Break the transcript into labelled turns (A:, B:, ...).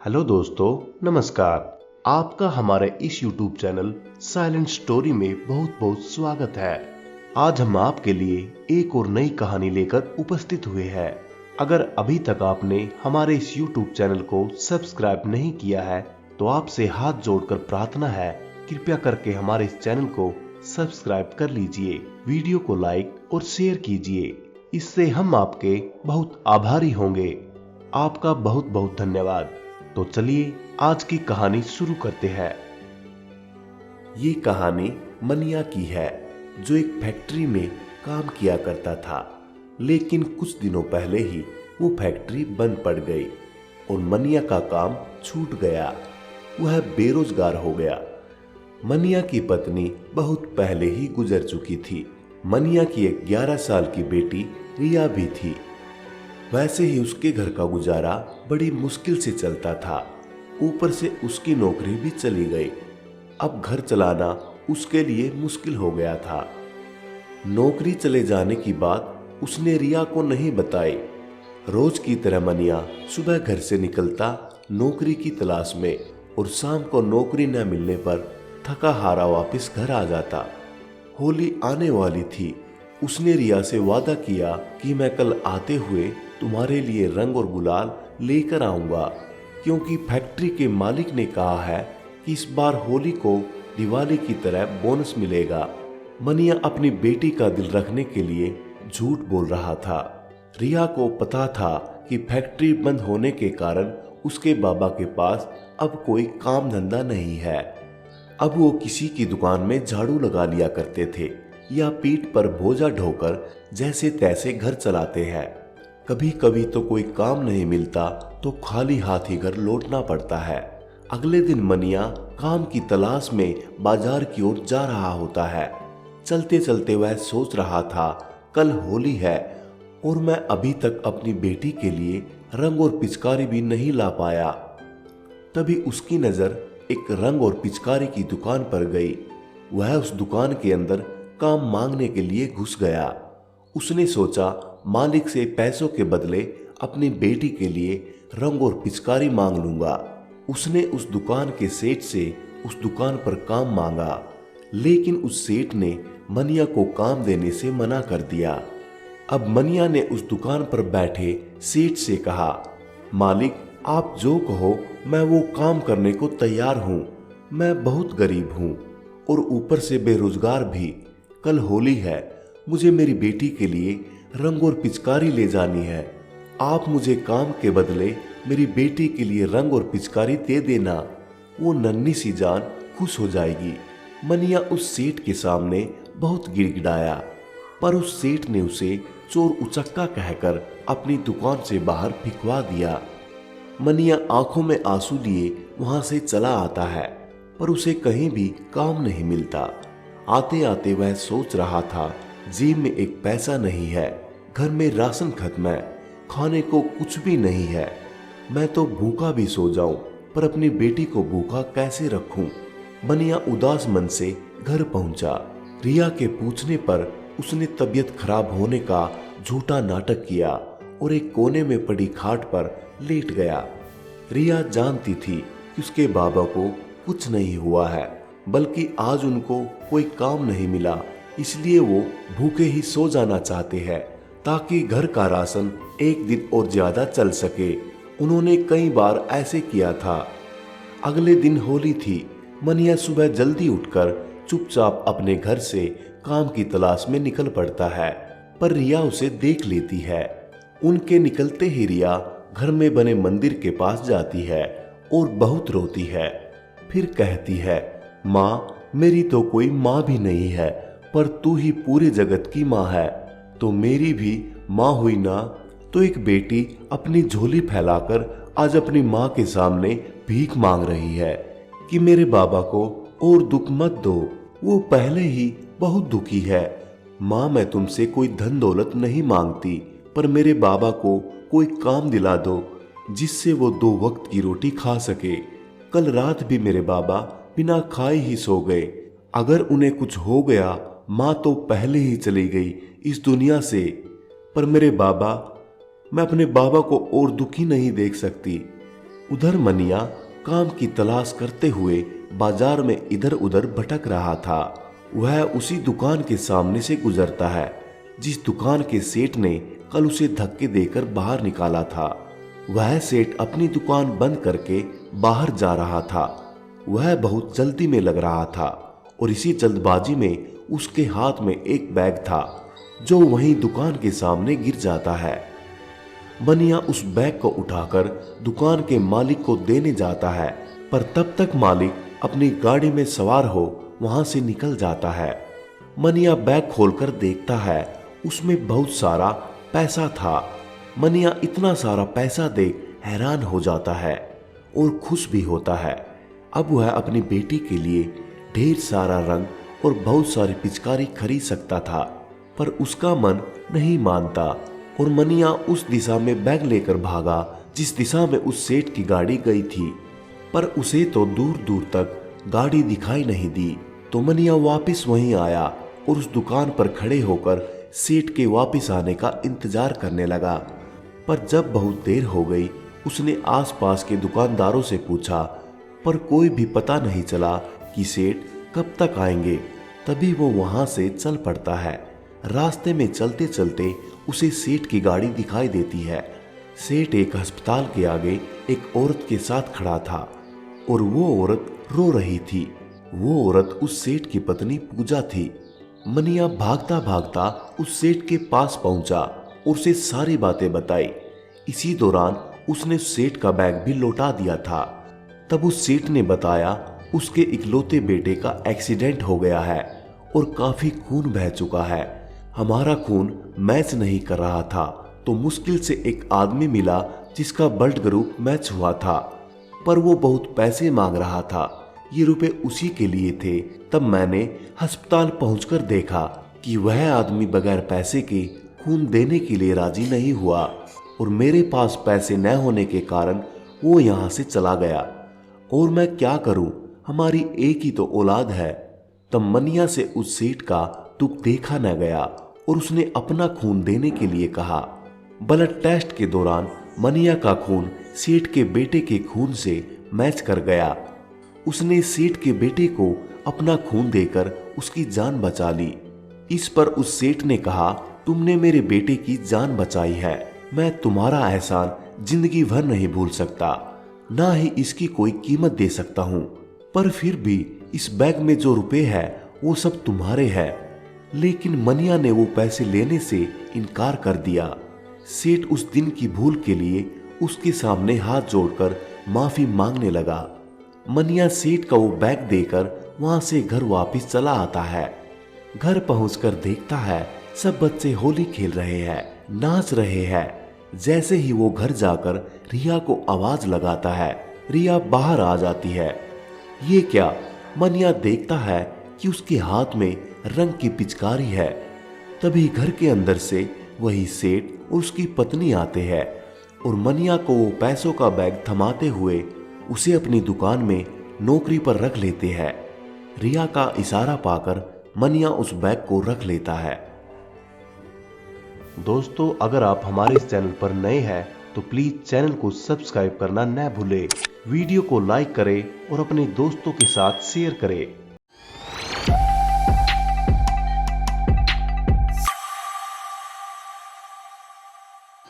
A: Hello दोस्तों, नमस्कार। आपका हमारे इस YouTube चैनल साइलेंट स्टोरी में बहुत बहुत स्वागत है। आज हम आपके लिए एक और नई कहानी लेकर उपस्थित हुए हैं। अगर अभी तक आपने हमारे इस YouTube चैनल को सब्सक्राइब नहीं किया है तो आपसे हाथ जोड़कर प्रार्थना है, कृपया करके हमारे इस चैनल को सब्सक्राइब कर लीजिए, वीडियो को लाइक और शेयर कीजिए। इससे हम आपके बहुत आभारी होंगे। आपका बहुत बहुत धन्यवाद। तो चलिए आज की कहानी शुरू करते हैं। ये कहानी मनिया की है, जो एक फैक्ट्री में काम किया करता था। लेकिन कुछ दिनों पहले ही वो फैक्ट्री बंद पड़ गई और मनिया का काम छूट गया। वह बेरोजगार हो गया। मनिया की पत्नी बहुत पहले ही गुजर चुकी थी। मनिया की एक 11 साल की बेटी रिया भी थी। वैसे ही उसके घर का गुजारा बड़ी मुश्किल से चलता था। ऊपर से उसकी नौकरी भी चली गई। अब घर चलाना उसके लिए मुश्किल हो गया था। नौकरी चले जाने की बात उसने रिया को नहीं बताई। रोज की तरह मनिया सुबह घर से निकलता नौकरी की तलाश में और शाम को नौकरी न मिलने पर थका हारा वापस घर आ जाता। होली आने वाली थी। उसने रिया से वादा किया कि मैं कल आते हुए तुम्हारे लिए रंग और गुलाल लेकर आऊंगा, क्योंकि फैक्ट्री के मालिक ने कहा है कि इस बार होली को दिवाली की तरह बोनस मिलेगा। मनिया अपनी बेटी का दिल रखने के लिए झूठ बोल रहा था। रिया को पता था कि फैक्ट्री बंद होने के कारण उसके बाबा के पास अब कोई काम धंधा नहीं है। अब वो किसी की दुकान में झाड़ू लगा लिया करते थे या पीठ पर बोझा ढोकर जैसे तैसे घर चलाते हैं। कभी कभी तो कोई काम नहीं मिलता तो खाली हाथ ही घर लौटना पड़ता है। अगले दिन मनिया काम की तलाश में बाजार की ओर जा रहा होता है। चलते चलते वह सोच रहा था, कल होली है और मैं अभी तक अपनी बेटी के लिए रंग और पिचकारी भी नहीं ला पाया। तभी उसकी नजर एक रंग और पिचकारी की दुकान पर गई। वह उस दुकान के अंदर काम मांगने के लिए घुस गया। उसने सोचा, मालिक से पैसों के बदले अपनी बेटी के लिए रंग और पिचकारी मांग लूंगा। उसने उस दुकान के सेठ से उस दुकान पर काम मांगा, लेकिन उस सेठ ने मनिया को काम देने से मना कर दिया। अब मनिया ने उस दुकान पर बैठे सेठ से कहा, मालिक आप जो कहो मैं वो काम करने को तैयार हूँ। मैं बहुत गरीब हूँ और ऊपर से बेरोजगार भी। कल होली है, मुझे मेरी बेटी के लिए रंग और पिचकारी ले जानी है। आप मुझे काम के बदले मेरी बेटी के लिए रंग और पिचकारी दे देना। वो नन्ही सी जान खुश हो जाएगी। मनिया उस सेठ के सामने बहुत गिड़गिड़ाया, पर उस सेठ ने उसे चोर उचक्का कहकर अपनी दुकान से बाहर फिकवा दिया। मनिया आंखों में आंसू लिए वहां से चला आता है, पर उसे कहीं भी काम नहीं मिलता। आते आते वह सोच रहा था, जेब में एक पैसा नहीं है, घर में राशन खत्म है, खाने को कुछ भी नहीं है। मैं तो भूखा भी सो जाऊं, पर अपनी बेटी को भूखा कैसे रखूं? मनिया उदास मन से घर पहुंचा। रिया के पूछने पर उसने तबीयत खराब होने का झूठा नाटक किया और एक कोने में पड़ी खाट पर लेट गया। रिया जानती थी कि उसके बाबा को कुछ नहीं हुआ है, बल्कि आज उनको कोई काम नहीं मिला, इसलिए वो भूखे ही सो जाना चाहते हैं ताकि घर का राशन एक दिन और ज्यादा चल सके। उन्होंने कई बार ऐसे किया था। अगले दिन होली थी। मनिया सुबह जल्दी उठकर चुपचाप अपने घर से काम की तलाश में निकल पड़ता है, पर रिया उसे देख लेती है। उनके निकलते ही रिया घर में बने मंदिर के पास जाती है और बहुत रोती है। फिर कहती है, माँ मेरी तो कोई माँ भी नहीं है, पर तू ही पूरे जगत की माँ है, तो मेरी भी माँ हुई ना। तो एक बेटी अपनी झोली फैलाकर आज अपनी माँ के सामने भीख मांग रही है कि मेरे बाबा को और दुख मत दो, वो पहले ही बहुत दुखी है। माँ मैं तुमसे कोई धन दौलत नहीं मांगती, पर मेरे बाबा को कोई काम दिला दो जिससे वो 2 वक्त की रोटी खा सके। कल रात भी मेरे बाबा बिना खाए ही सो गए। अगर उन्हें कुछ हो गया, माँ तो पहले ही चली गई इस दुनिया से, पर मेरे बाबा, मैं अपने बाबा को और दुखी नहीं देख सकती। उधर मनिया काम की तलाश करते हुए बाजार में इधर उधर भटक रहा था। वह उसी दुकान के सामने से गुजरता है जिस दुकान के सेठ ने कल उसे धक्के देकर बाहर निकाला था। वह सेठ अपनी दुकान बंद करके बाहर जा रहा था। वह बहुत जल्दी में लग रहा था और इसी जल्दबाजी में उसके हाथ में एक बैग था जो वहीं दुकान के सामने गिर जाता है। मनिया उस बैग को उठाकर दुकान के मालिक को देने जाता है, पर तब तक मालिक अपनी गाड़ी में सवार हो वहां से निकल जाता है। मनिया बैग खोलकर देखता है, उसमें बहुत सारा पैसा था। मनिया इतना सारा पैसा देख हैरान हो जाता है और खुश भी होता है। अब वह अपनी बेटी के लिए ढेर सारा रंग और बहुत सारी पिचकारी खरीद सकता था, पर उसका मन नहीं मानता और मनिया उस दिशा में बैग लेकर भागा जिस दिशा में उस सेठ की गाड़ी गई थी, पर उसे तो दूर दूर तक गाड़ी दिखाई नहीं दी। तो मनिया वापस वहीं आया और उस दुकान पर खड़े होकर सेठ के वापस आने का इंतजार करने लगा। पर जब बहुत देर हो गई, उसने आसपास के दुकानदारों से पूछा, पर कोई भी पता नहीं चला कि सेठ कब तक आएंगे। तभी वो वहां से चल पड़ता है। रास्ते में चलते चलते उसे सेठ की गाड़ी दिखाई देती है। सेठ एक अस्पताल के आगे एक औरत के साथ खड़ा था और वो औरत रो रही थी। वो औरत उस सेठ की पत्नी पूजा थी। मनिया भागता भागता उस सेठ के पास पहुंचा और उसे सारी बातें बताई। इसी दौरान उसने उस सेठ का बैग भी लौटा दिया था। तब उस सेठ ने बताया उसके इकलौते बेटे का एक्सीडेंट हो गया है और काफी खून बह चुका है। हमारा खून मैच नहीं कर रहा था तो मुश्किल से एक आदमी मिला जिसका ब्लड ग्रुप मैच हुआ था, पर वो बहुत पैसे मांग रहा था। ये रुपए उसी के लिए थे। तब मैंने अस्पताल पहुंचकर देखा कि वह आदमी बगैर पैसे के खून देने के लिए राजी नहीं हुआ और मेरे पास पैसे न होने के कारण वो यहाँ से चला गया। और मैं क्या करूं, हमारी एक ही तो औलाद है। तब मनिया से उस सेठ का दुख देखा न गया और उसने अपना खून देने के लिए कहा। ब्लड टेस्ट के दौरान मनिया का खून सेठ के बेटे के खून से मैच कर गया। उसने सेठ के बेटे को अपना खून देकर उसकी जान बचा ली। इस पर उस सेठ ने कहा, तुमने मेरे बेटे की जान बचाई है, मैं तुम्हारा एहसान जिंदगी भर नहीं भूल सकता, ना ही इसकी कोई कीमत दे सकता हूँ। पर फिर भी इस बैग में जो रुपए है वो सब तुम्हारे हैं। लेकिन मनिया ने वो पैसे लेने से इनकार कर दिया। सेठ उस दिन की भूल के लिए उसके सामने हाथ जोड़कर माफी मांगने लगा। मनिया सेठ का वो बैग देकर वहां से घर वापस चला आता है। घर पहुंचकर देखता है सब बच्चे होली खेल रहे हैं, नाच रहे हैं। जैसे ही वो घर जाकर रिया को आवाज लगाता है, रिया बाहर आ जाती है। ये क्या, मनिया देखता है कि उसके हाथ में रंग की पिचकारी है। तभी घर के अंदर से वही सेठ और उसकी पत्नी आते हैं और मनिया को वो पैसों का बैग थमाते हुए उसे अपनी दुकान में नौकरी पर रख लेते हैं। रिया का इशारा पाकर मनिया उस बैग को रख लेता है। दोस्तों, अगर आप हमारे इस चैनल पर नए हैं तो प्लीज चैनल को सब्सक्राइब करना न भूलें। वीडियो को लाइक करें और अपने दोस्तों के साथ शेयर करें।